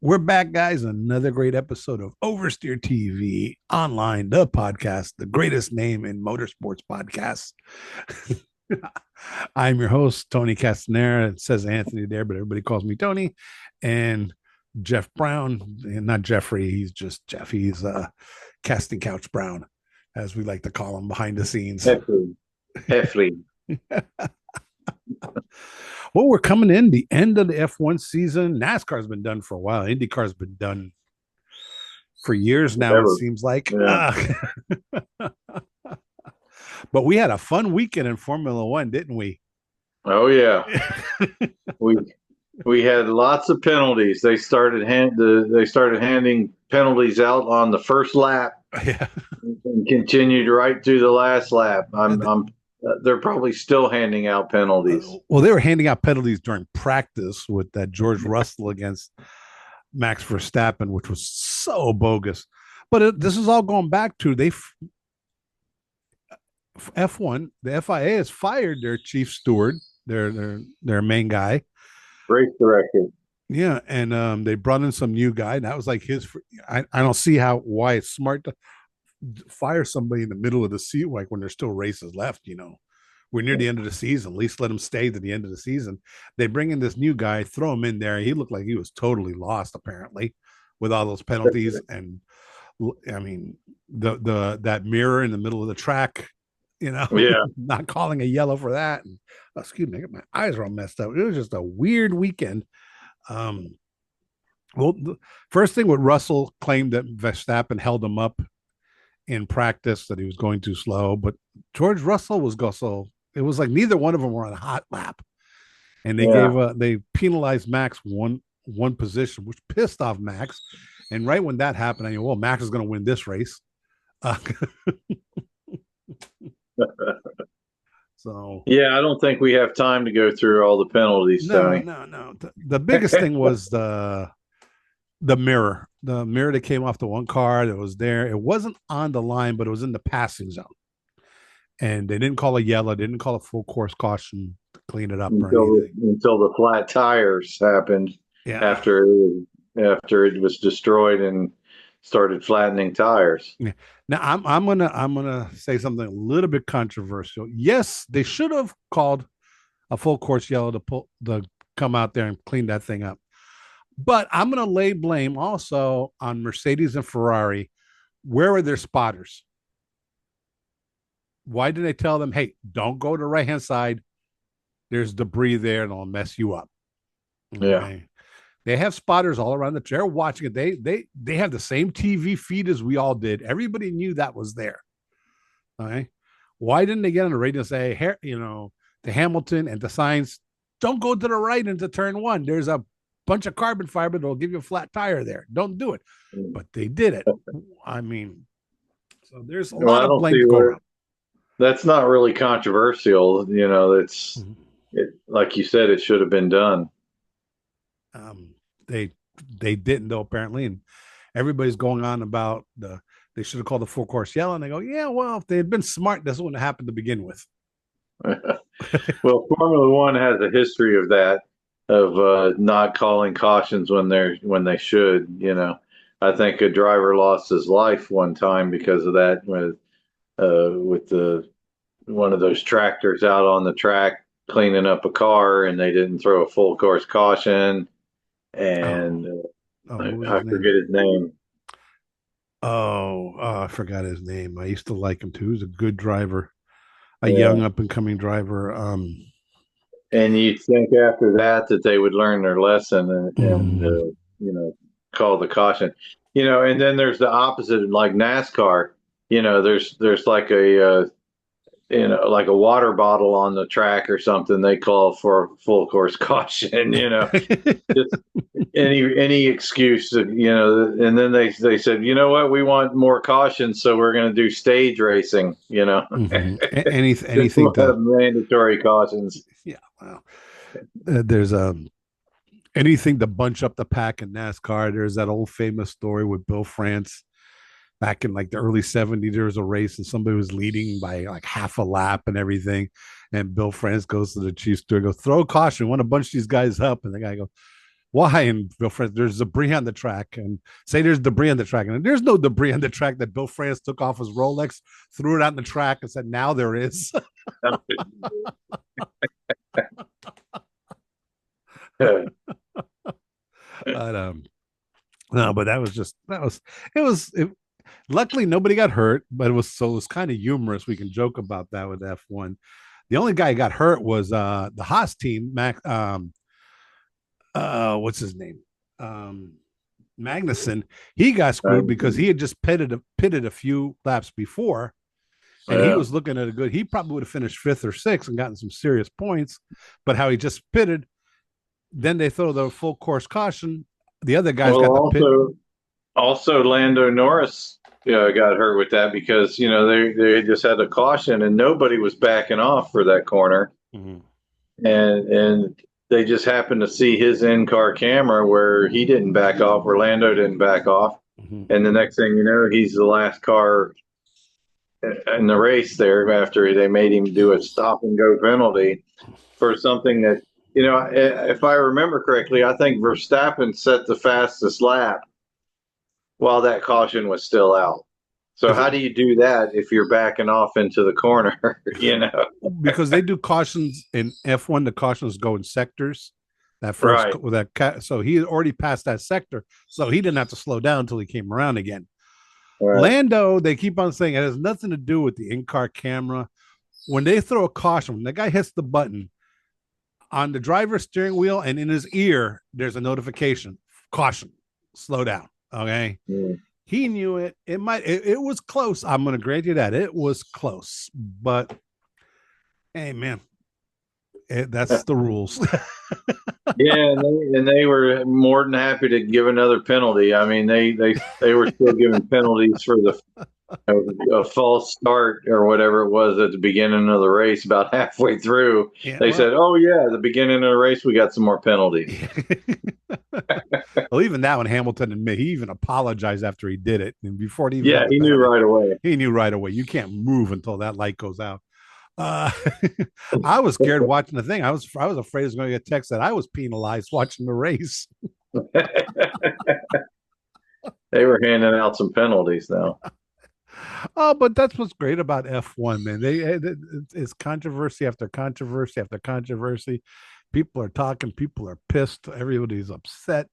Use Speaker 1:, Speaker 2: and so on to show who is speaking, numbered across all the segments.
Speaker 1: We're back, guys. Another great episode of Oversteer TV online, the podcast, the greatest name in motorsports podcasts. I'm your host, Tony Castanera. It says Anthony there, but everybody calls me Tony. And Jeff Brown, and not Jeffrey, he's just Jeff. He's Casting Couch Brown, as we like to call him behind the scenes.
Speaker 2: Heffley.
Speaker 1: Well, we're coming in the end of the F1 season. NASCAR's been done for a while. IndyCar's been done for years now, it seems like.
Speaker 2: Yeah.
Speaker 1: But we had a fun weekend in Formula One, didn't we?
Speaker 2: Oh yeah, we had lots of penalties. They started handing penalties out on the first lap,
Speaker 1: Yeah,
Speaker 2: and continued right through the last lap. They're probably still handing out penalties.
Speaker 1: Well, they were handing out penalties during practice with that George Russell against Max Verstappen, which was so bogus. But this is all going back to F1. The FIA has fired their chief steward, their main guy,
Speaker 2: Race director.
Speaker 1: Yeah, and they brought in some new guy. And that was like his. I don't see why it's smart to fire somebody in the middle of the season, like when there's still races left. We're near the end of the season. At least let him stay to the end of the season. They bring in this new guy, throw him in there. He looked like he was totally lost, apparently, with all those penalties. And I mean, that mirror in the middle of the track,
Speaker 2: Yeah.
Speaker 1: not calling a yellow for that. And, excuse me, my eyes are all messed up. It was just a weird weekend. Well, the first thing with Russell claimed that Verstappen held him up in practice, that he was going too slow, but George Russell was also. It was like neither one of them were on a hot lap, and they penalized Max one position, which pissed off Max. And right when that happened, I knew, well, Max is going to win this race. So
Speaker 2: yeah, I don't think we have time to go through all the penalties, Tony.
Speaker 1: No. The biggest thing was the mirror. The mirror that came off the one car that was there. It wasn't on the line, but it was in the passing zone. And they didn't call a yellow, they didn't call a full course caution to clean it up
Speaker 2: until the flat tires happened.
Speaker 1: Yeah.
Speaker 2: After it was destroyed and started flattening tires.
Speaker 1: Yeah. Now I'm gonna say something a little bit controversial. Yes, they should have called a full course yellow to come out there and clean that thing up. But I'm gonna lay blame also on Mercedes and Ferrari. Where are their spotters? Why did they tell them, hey, don't go to the right hand side? There's debris there and it'll mess you up.
Speaker 2: Okay. Yeah.
Speaker 1: They have spotters all around they're watching it. They have the same TV feed as we all did. Everybody knew that was there. All right. Why didn't they get on the radio and say, hey, to Hamilton and to Sainz, don't go to the right into turn one. There's a bunch of carbon fiber that'll give you a flat tire there. Don't do it. But they did it. I mean, so there's a lot of blame to go around.
Speaker 2: That's not really controversial. It's like you said, it should have been done.
Speaker 1: They didn't, though, apparently, and everybody's going on about they should have called the full course yellow, and they go, yeah, well, if they had been smart, this wouldn't have happened to begin with.
Speaker 2: Well, Formula One has a history of that, of not calling cautions when they should. I think a driver lost his life one time because of that with one of those tractors out on the track cleaning up a car, and they didn't throw a full course caution. And I forget his name.
Speaker 1: I forgot his name. I used to like him too. He was a good driver, a young up and coming driver.
Speaker 2: And you'd think after that they would learn their lesson and call the caution. And then there's the opposite, like NASCAR. There's like like a water bottle on the track or something. They call for full course caution. Just any excuse. And then they said, you know what, we want more caution, so we're going to do stage racing.
Speaker 1: Anything
Speaker 2: mandatory cautions.
Speaker 1: Yeah, well, there's anything to bunch up the pack in NASCAR. There's that old famous story with Bill France back in like the early 70s. There was a race and somebody was leading by like half a lap and everything. And Bill France goes to the chief steward, goes, throw a caution, want to bunch these guys up. And the guy goes, Why? And Bill France, there's debris on the track, and say there's debris on the track, and there's no debris on the track. That Bill France took off his Rolex, threw it out in the track, and said, "Now there is." But no, but that was it was it, luckily nobody got hurt, but it was kind of humorous. We can joke about that with F1. The only guy who got hurt was the Haas team, Mac what's his name? Magnuson. He got screwed because he had just pitted a few laps before, and he was looking at a good. He probably would have finished fifth or sixth and gotten some serious points, but how he just pitted, then they throw the full course caution. The other guys got the pit.
Speaker 2: Also, Lando Norris, got hurt with that because they just had a caution and nobody was backing off for that corner, and they just happened to see his in-car camera where he didn't back off, Orlando didn't back off, and the next thing you know, he's the last car in the race there after they made him do a stop and go penalty for something that, if I remember correctly, I think Verstappen set the fastest lap while that caution was still out. So how do you do that if you're backing off into the corner?
Speaker 1: Because they do cautions in F1. The cautions go in sectors. That first right. With that, so he had already passed that sector, so he didn't have to slow down until he came around again. Right. Lando, they keep on saying it has nothing to do with the in-car camera. When they throw a caution, when the guy hits the button on the driver's steering wheel and in his ear, there's a notification: caution, slow down. Okay. Yeah. He knew it. It was close. I'm going to grant you that it was close, but hey, man, that's the rules.
Speaker 2: Yeah, and they were more than happy to give another penalty. I mean, they were still giving penalties for a false start or whatever it was at the beginning of the race. About halfway through, they said, "Oh yeah, at the beginning of the race, we got some more penalties."
Speaker 1: Well, even that one, Hamilton admitted, he even apologized after he did it, and before he
Speaker 2: he knew right away.
Speaker 1: He knew right away. You can't move until that light goes out. I was scared watching the thing. I was afraid I was going to get text that I was penalized watching the race.
Speaker 2: They were handing out some penalties now.
Speaker 1: Oh, but that's what's great about F1, man. It's controversy after controversy after controversy. People are talking. People are pissed. Everybody's upset.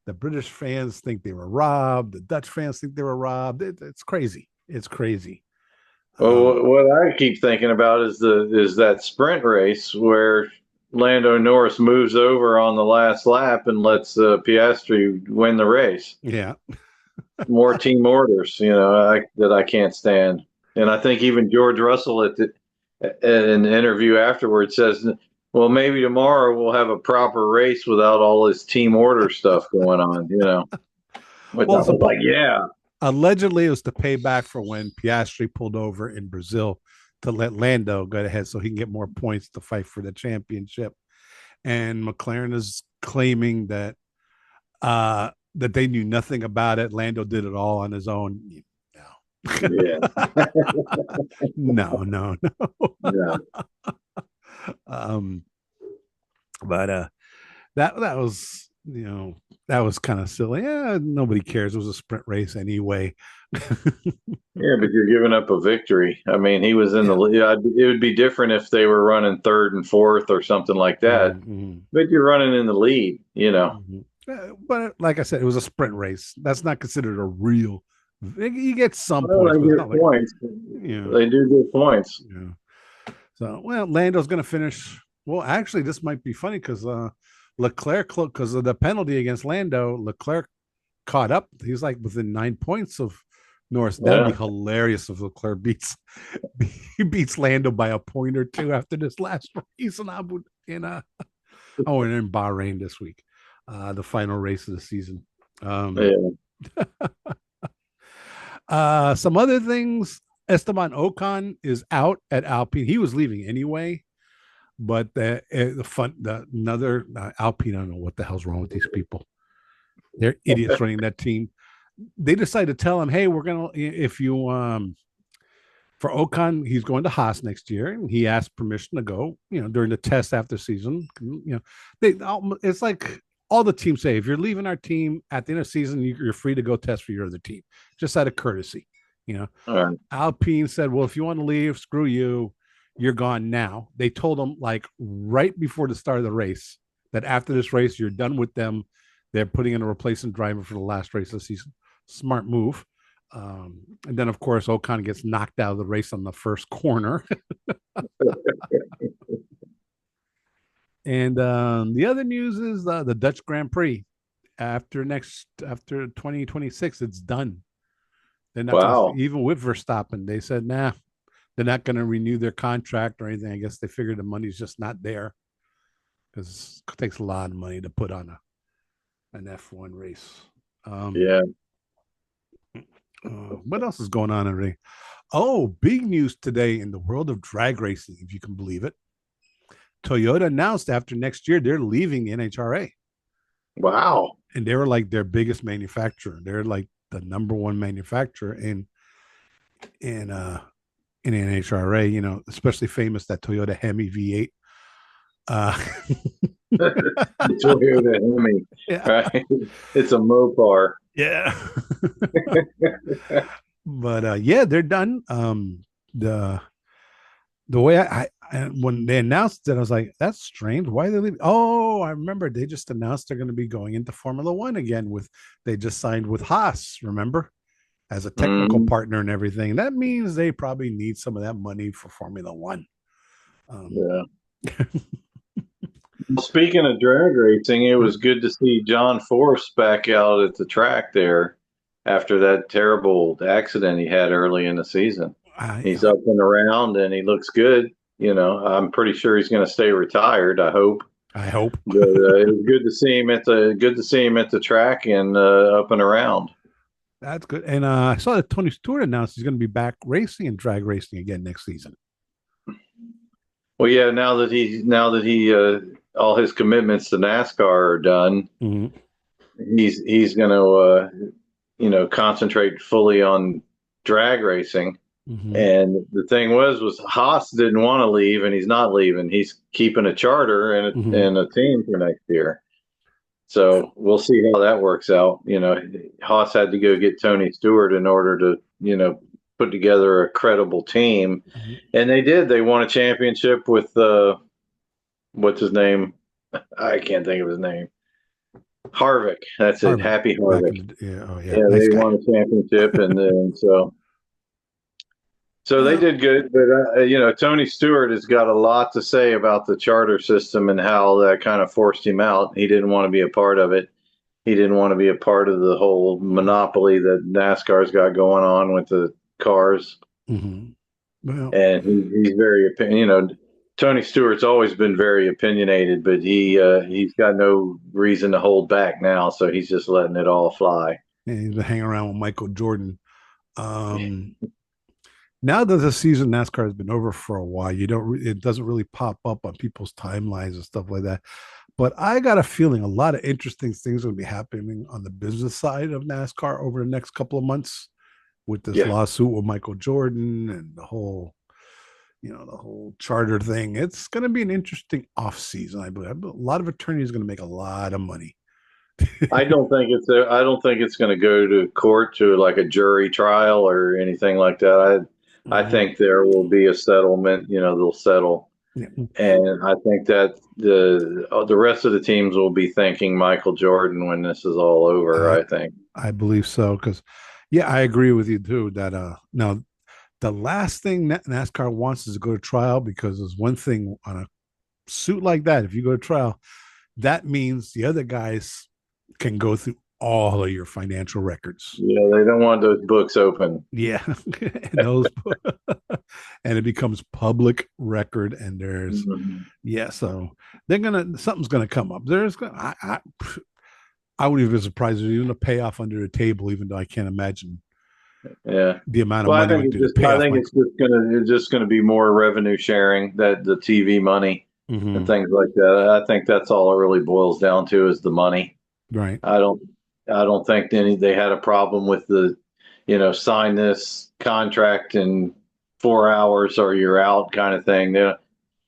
Speaker 1: The British fans think they were robbed. The Dutch fans think they were robbed. It's crazy. It's crazy.
Speaker 2: Well, what I keep thinking about is that sprint race where Lando Norris moves over on the last lap and lets Piastri win the race.
Speaker 1: Yeah.
Speaker 2: More team orders, that I can't stand. And I think even George Russell at an interview afterwards says, well, maybe tomorrow we'll have a proper race without all this team order stuff going on, But well, I was like, yeah.
Speaker 1: Allegedly, it was to pay back for when Piastri pulled over in Brazil to let Lando go ahead so he can get more points to fight for the championship. And McLaren is claiming that that they knew nothing about it. Lando did it all on his own. No. Yeah. No. Yeah. But that was, that was kind of silly. Yeah, nobody cares. It was a sprint race anyway.
Speaker 2: Yeah, but you're giving up a victory. I mean, he was in the lead. It would be different if they were running third and fourth or something like that. Mm-hmm. But you're running in the lead, Mm-hmm.
Speaker 1: But like I said, it was a sprint race. That's not considered a real. You get some points.
Speaker 2: They get points. They do get points.
Speaker 1: Yeah. So, Lando's going to finish. Well, actually, this might be funny because Leclerc, because of the penalty against Lando, Leclerc caught up. He's like within 9 points of Norris. That'd be hilarious if Leclerc beats Lando by a point or two after this last race in Bahrain this week, the final race of the season. Some other things. Esteban Ocon is out at Alpine. He was leaving anyway. But another Alpine, I don't know what the hell's wrong with these people. They're idiots running that team. They decided to tell him, hey, we're going to, if you, for Ocon, he's going to Haas next year. And he asked permission to go, during the test after season. It's like all the teams say, if you're leaving our team at the end of the season, you're free to go test for your other team, just out of courtesy. You know,
Speaker 2: All right.
Speaker 1: Alpine said, well, if you want to leave, screw you. You're gone now. They told them like right before the start of the race that after this race, you're done with them. They're putting in a replacement driver for the last race of the season. Smart move. And then, of course, Ocon gets knocked out of the race on the first corner. And the other news is the Dutch Grand Prix. After 2026, it's done. They're not going to,
Speaker 2: Wow.
Speaker 1: even with Verstappen, they said, nah, they're not going to renew their contract or anything. I guess they figured the money's just not there because it takes a lot of money to put on an F1 race.
Speaker 2: Yeah.
Speaker 1: What else is going on already? Oh, big news today in the world of drag racing, if you can believe it. Toyota announced after next year they're leaving NHRA.
Speaker 2: Wow.
Speaker 1: And they were like their biggest manufacturer. They're like the number one manufacturer in NHRA, you know, especially famous that Toyota Hemi V8.
Speaker 2: Toyota Hemi,
Speaker 1: Yeah.
Speaker 2: right? It's a Mopar.
Speaker 1: Yeah. But yeah, they're done. The way when they announced it, I was like, that's strange. Why are they leaving? Oh, I remember they just announced they're going to be going into Formula One again they just signed with Haas, remember? As a technical partner and everything. That means they probably need some of that money for Formula One.
Speaker 2: Yeah. Speaking of drag racing, it was good to see John Force back out at the track there after that terrible accident he had early in the season. He's up and around and he looks good. You know, I'm pretty sure he's going to stay retired. I hope.
Speaker 1: I hope.
Speaker 2: But, it was good to see him at the track and up and around.
Speaker 1: That's good. And I saw that Tony Stewart announced he's going to be back racing and drag racing again next season.
Speaker 2: Well, yeah. Now that he all his commitments to NASCAR are done, he's going to concentrate fully on drag racing. And the thing was Haas didn't want to leave, and he's not leaving. He's keeping a charter and a team for next year. So we'll see how that works out. You know, Haas had to go get Tony Stewart in order to, put together a credible team. And they did. They won a championship with, what's his name? I can't think of his name. Harvick. That's Harvick. It. Happy Harvick.
Speaker 1: Yeah,
Speaker 2: nice they guy. Won a championship. And so they did good, but Tony Stewart has got a lot to say about the charter system and how that kind of forced him out. He didn't want to be a part of it. He didn't want to be a part of the whole monopoly that NASCAR's got going on with the cars. Well, and he's very Tony Stewart's always been very opinionated, but he's got no reason to hold back now, so he's just letting it all fly.
Speaker 1: And he's been hanging around with Michael Jordan. Now that the season NASCAR has been over for a while, it doesn't really pop up on people's timelines and stuff like that. But I got a feeling a lot of interesting things will be happening on the business side of NASCAR over the next couple of months with this lawsuit with Michael Jordan and the whole charter thing. It's going to be an interesting off season. I believe a lot of attorneys are going to make a lot of money.
Speaker 2: I don't think it's going to go to court to like a jury trial or anything like that. I think there will be a settlement. They'll settle, and I think that the rest of the teams will be thanking Michael Jordan when this is all over. I think.
Speaker 1: I believe so because, I agree with you too. That now, the last thing that NASCAR wants is to go to trial because there's one thing on a suit like that. If you go to trial, that means the other guys can go through all of your financial records.
Speaker 2: Yeah, they don't want those books open.
Speaker 1: Yeah, and it becomes public record. And there's so something's gonna come up. I wouldn't even be surprised if even a payoff under the table, even though I can't imagine.
Speaker 2: Yeah,
Speaker 1: the amount of money.
Speaker 2: I think it's just gonna be more revenue sharing, that the TV money and things like that. I think that's all it really boils down to is the money.
Speaker 1: Right.
Speaker 2: I don't think they had a problem with the, sign this contract in 4 hours or you're out kind of thing.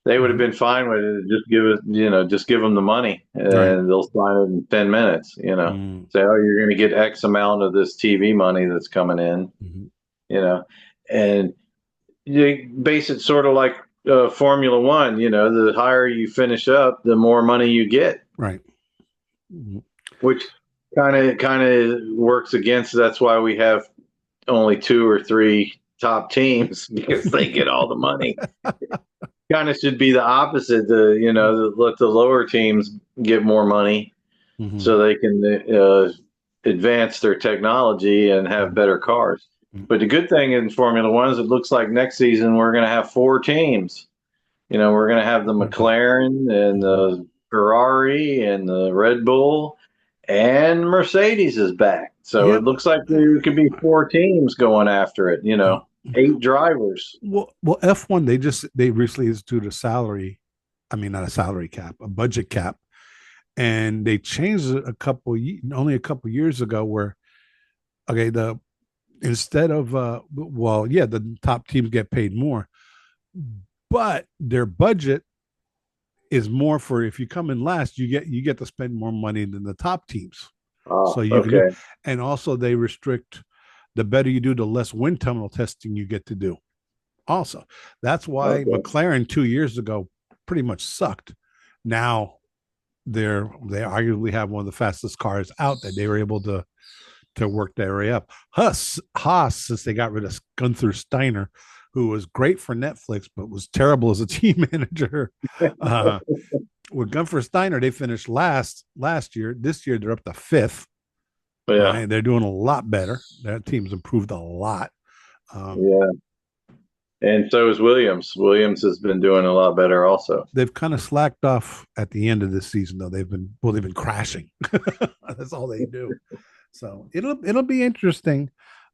Speaker 2: they would have
Speaker 1: Mhm.
Speaker 2: been fine with it. Just give it, just give them the money
Speaker 1: Right.
Speaker 2: and they'll sign it in 10 minutes,
Speaker 1: Mm.
Speaker 2: say, oh, you're going to get X amount of this TV money that's coming in,
Speaker 1: Mhm.
Speaker 2: you know, and you base it sort of like Formula One, the higher you finish up, the more money you get,
Speaker 1: Right. Mhm.
Speaker 2: which kind of works against. That's why we have only two or three top teams because they get all the money. Kind of should be the opposite. Let the lower teams get more money
Speaker 1: Mhm.
Speaker 2: so they can advance their technology and have
Speaker 1: Mhm.
Speaker 2: better cars.
Speaker 1: Mhm.
Speaker 2: But the good thing in Formula One is it looks like next season we're going to have four teams. We're going to have the
Speaker 1: Okay.
Speaker 2: McLaren and
Speaker 1: Mhm.
Speaker 2: the Ferrari and the Red Bull, and Mercedes is back. So
Speaker 1: Yeah.
Speaker 2: it looks like there could be four teams going after it. Eight drivers.
Speaker 1: Well, F1 they recently instituted a salary, I mean not a salary cap, a budget cap, and they changed it only a couple years ago where okay, the instead of well, yeah, the top teams get paid more, but their budget is more for if you come in last, you get to spend more money than the top teams. So
Speaker 2: Oh,
Speaker 1: you can do,
Speaker 2: okay.
Speaker 1: and also they restrict the better you do, the less wind tunnel testing you get to do. Also, that's why
Speaker 2: Okay.
Speaker 1: McLaren 2 years ago pretty much sucked. Now they arguably have one of the fastest cars out that they were able to work their way up. Haas, since they got rid of Gunther Steiner, who was great for Netflix but was terrible as a team manager. Uh, with Gunther Steiner, they finished last year. This year they're up to fifth.
Speaker 2: Yeah.
Speaker 1: Right, they're doing a lot better. Their team's improved a lot. Um,
Speaker 2: Yeah. And so is Williams. Williams has been doing a lot better also.
Speaker 1: they've kind of slacked off at the end of this season, though. They've been crashing. That's all they do. So it'll be interesting.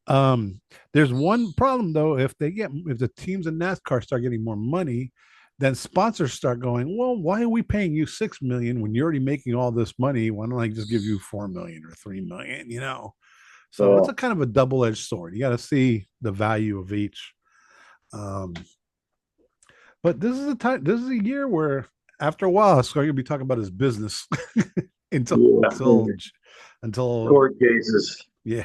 Speaker 1: Um, there's one problem though. If the teams in NASCAR start getting more money, then sponsors start going, well, why are we paying you 6 million when you're already making all this money? Why don't I just give you 4 million or 3 million? So
Speaker 2: Yeah.
Speaker 1: it's a kind of a double-edged sword. You got to see the value of each. Um, but this is a time. This is a year where, after a while, Scar gonna be talking about his business until
Speaker 2: Yeah.
Speaker 1: until until
Speaker 2: Court cases.
Speaker 1: yeah.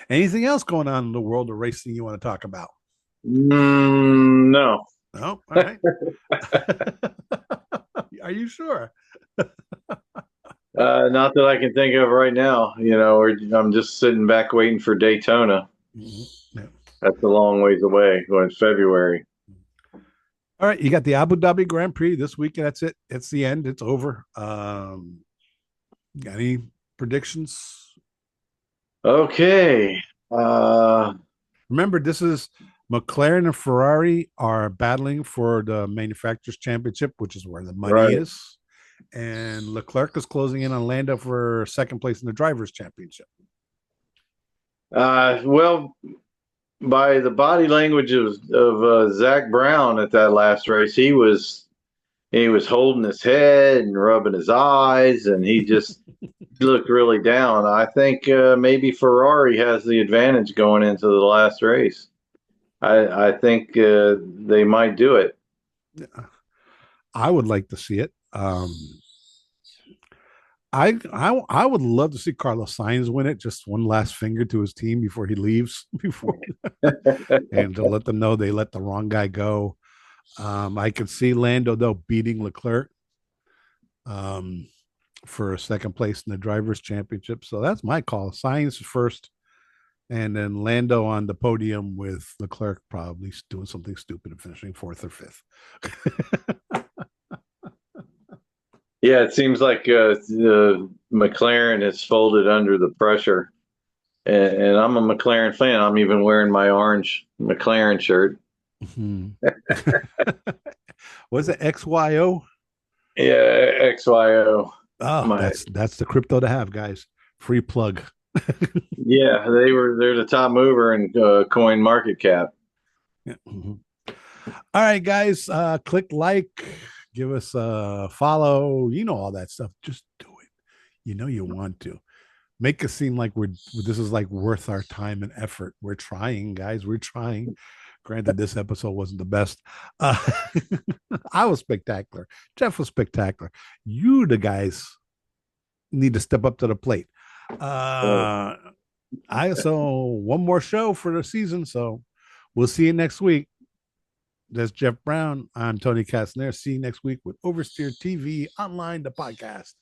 Speaker 1: Anything else going on in the world of racing you want to talk about?
Speaker 2: No.
Speaker 1: No. All right. Are you sure?
Speaker 2: Not that I can think of right now. I'm just sitting back waiting for Daytona.
Speaker 1: Mhm. Yeah.
Speaker 2: That's a long ways away. Going February.
Speaker 1: All right. You got the Abu Dhabi Grand Prix this weekend. That's it. It's the end. It's over. Got any predictions?
Speaker 2: Okay.
Speaker 1: Remember, this is McLaren and Ferrari are battling for the manufacturers championship, which is where the money
Speaker 2: Right.
Speaker 1: is. And Leclerc is closing in on Lando for second place in the drivers championship.
Speaker 2: Well, by the body language of Zach Brown at that last race, he was holding his head and rubbing his eyes, and he just looked really down. I think maybe Ferrari has the advantage going into the last race. I think they might do it.
Speaker 1: I would like to see it. I would love to see Carlos Sainz win it. Just one last finger to his team before he leaves. Before and to let them know they let the wrong guy go. I could see Lando though beating Leclerc um, for a second place in the drivers' championship. So that's my call. Sainz first, and then Lando on the podium with Leclerc probably doing something stupid and finishing fourth or fifth.
Speaker 2: Yeah, it seems like the McLaren is folded under the pressure, and I'm a McLaren fan. I'm even wearing my orange McLaren shirt.
Speaker 1: Hmm. Was it XYO?
Speaker 2: Yeah, XYO.
Speaker 1: Oh,
Speaker 2: My
Speaker 1: that's the crypto to have, guys. Free plug.
Speaker 2: Yeah, they're the top mover in coin market cap.
Speaker 1: Yeah. Mhm. All right, guys. Click like, give us a follow. You know all that stuff. Just do it. You want to. Make it seem like this is like worth our time and effort. We're trying, guys. We're trying. Granted, this episode wasn't the best. Uh, I was spectacular. Jeff was spectacular. You, the guys, need to step up to the plate.
Speaker 2: Right.
Speaker 1: Uh, I saw one more show for the season, so we'll see you next week. That's Jeff Brown. I'm Tony Castner. See you next week with Oversteer TV Online, the podcast.